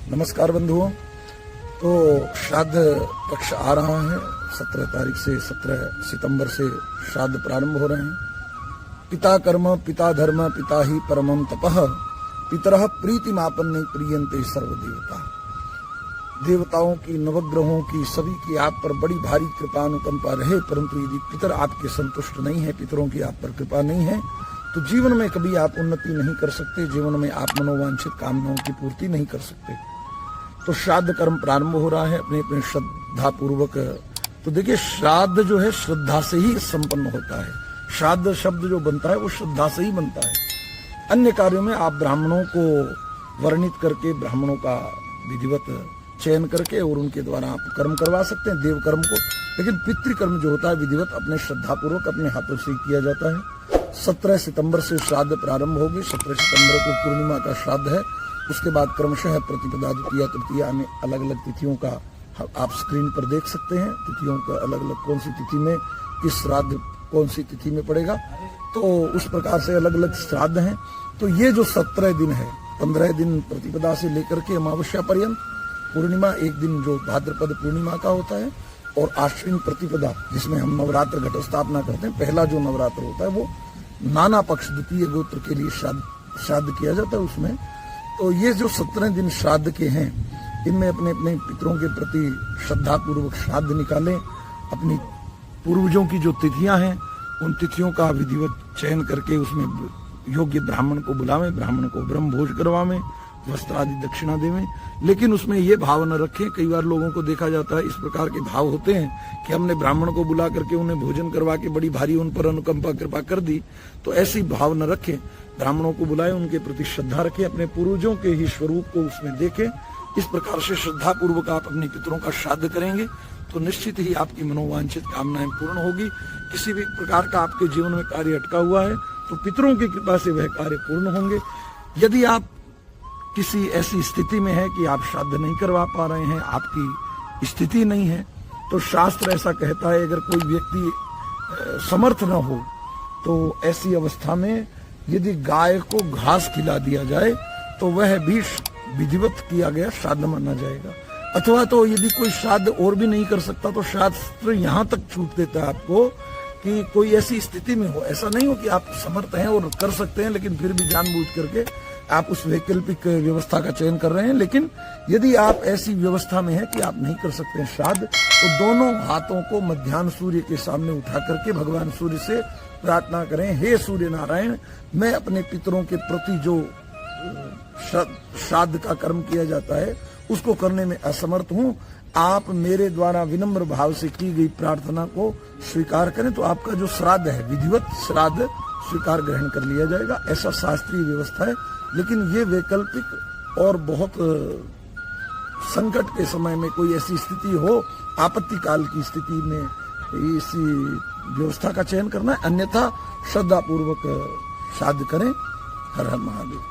नमस्कार बंधुओं। तो श्राद्ध पक्ष आ रहा है। 17 तारीख से 17 सितंबर से श्राद्ध प्रारंभ हो रहे हैं। पिता कर्म पिता धर्म पिता ही परमं तपः पितरः प्रीतिमापन्ने प्रियन्ते सर्वदेवता। देवताओं की, नवग्रहों की, सभी की आप पर बड़ी भारी कृपा अनुकंपा रहे, परंतु यदि पितर आपके संतुष्ट नहीं है, पितरों की आप पर कृपा नहीं है, तो जीवन में कभी आप उन्नति नहीं कर सकते, जीवन में आप मनोवांछित कामनाओं की पूर्ति नहीं कर सकते। तो श्राद्ध कर्म प्रारंभ हो रहा है अपने अपने श्रद्धा पूर्वक। तो देखिए, श्राद्ध जो है श्रद्धा से ही संपन्न होता है। श्राद्ध शब्द जो बनता है वो श्रद्धा से ही बनता है। अन्य कार्यों में आप ब्राह्मणों को वर्णित करके, ब्राह्मणों का विधिवत चयन करके और उनके द्वारा आप कर्म करवा सकते हैं, देव कर्म को। लेकिन पितृकर्म जो होता है विधिवत अपने श्रद्धा पूर्वक अपने हाथों से किया जाता है। 17 सितंबर से श्राद्ध प्रारंभ होगी। 17 सितंबर को पूर्णिमा का श्राद्ध है। उसके बाद क्रमशः प्रतिपदा, द्वितीया, तृतीया में अलग अलग तिथियों का आप स्क्रीन पर देख सकते हैं। तिथियों का अलग अलग कौन सी तिथि में किस श्राद्ध कौन सी तिथि में पड़ेगा, तो उस प्रकार से अलग अलग श्राद्ध हैं। तो ये जो 17 दिन है, 15 दिन प्रतिपदा से लेकर के अमावस्या पर्यंत, पूर्णिमा एक दिन जो भाद्रपद पूर्णिमा का होता है, और आश्विन प्रतिपदा जिसमें हम नवरात्र घट स्थापना करते हैं, पहला जो नवरात्र होता है वो नाना पक्ष द्वितीय गोत्र के लिए श्राद्ध किया जाता है उसमें। तो ये जो 17 दिन श्राद्ध के हैं, इनमें अपने अपने पितरों के प्रति श्रद्धा पूर्वक श्राद्ध निकालें। अपनी पूर्वजों की जो तिथियां हैं उन तिथियों का विधिवत चयन करके उसमें योग्य ब्राह्मण को बुलावें, ब्राह्मण को ब्रह्म भोज करवावें, वस्त्र आदि दक्षिणा देवें। लेकिन उसमें ये भाव न रखें, कई बार लोगों को देखा जाता है इस प्रकार के भाव होते हैं कि हमने ब्राह्मण को बुला करके उन्हें भोजन करवा के बड़ी भारी उन पर अनुकंपा कृपा कर दी। तो ऐसी भाव न रखें, ब्राह्मणों को बुलाएं, उनके प्रति श्रद्धा रखें, अपने पूर्वजों के ही स्वरूप को उसमें देखें। इस प्रकार से श्रद्धा पूर्वक आप अपने पितरों का श्राद्ध करेंगे तो निश्चित ही आपकी मनोवांछित कामनाएं पूर्ण होगी। किसी भी प्रकार का आपके जीवन में कार्य अटका हुआ है तो पितरों की कृपा से वह कार्य पूर्ण होंगे। यदि आप किसी ऐसी स्थिति में है कि आप श्राद्ध नहीं करवा पा रहे हैं, आपकी स्थिति नहीं है, तो शास्त्र ऐसा कहता है अगर कोई व्यक्ति समर्थ न हो तो ऐसी अवस्था में यदि गाय को घास खिला दिया जाए तो वह भी विधिवत किया गया श्राद्ध माना जाएगा। अथवा तो यदि कोई श्राद्ध और भी नहीं कर सकता तो शास्त्र यहाँ तक छूट देता है आपको कि कोई ऐसी स्थिति में हो, ऐसा नहीं हो कि आप समर्थ हैं और कर सकते हैं लेकिन फिर भी जानबूझ करके आप उस वैकल्पिक व्यवस्था का चयन कर रहे हैं। लेकिन यदि आप ऐसी व्यवस्था में हैं कि आप नहीं कर सकते हैं श्राद्ध, तो दोनों हाथों को मध्याह्न सूर्य के सामने उठा करके भगवान सूर्य से प्रार्थना करें, हे सूर्य नारायण, मैं अपने पितरों के प्रति जो श्राद्ध का कर्म किया जाता है उसको करने में असमर्थ हूँ, आप मेरे द्वारा विनम्र भाव से की गई प्रार्थना को स्वीकार करें तो आपका जो श्राद्ध है विधिवत श्राद्ध स्वीकार ग्रहण कर लिया जाएगा। ऐसा शास्त्रीय व्यवस्था है। लेकिन ये वैकल्पिक और बहुत संकट के समय में कोई ऐसी स्थिति हो, आपत्ति काल की स्थिति में इसी व्यवस्था का चयन करना है, अन्यथा श्रद्धा पूर्वक श्राद्ध करें। हर हर महादेव।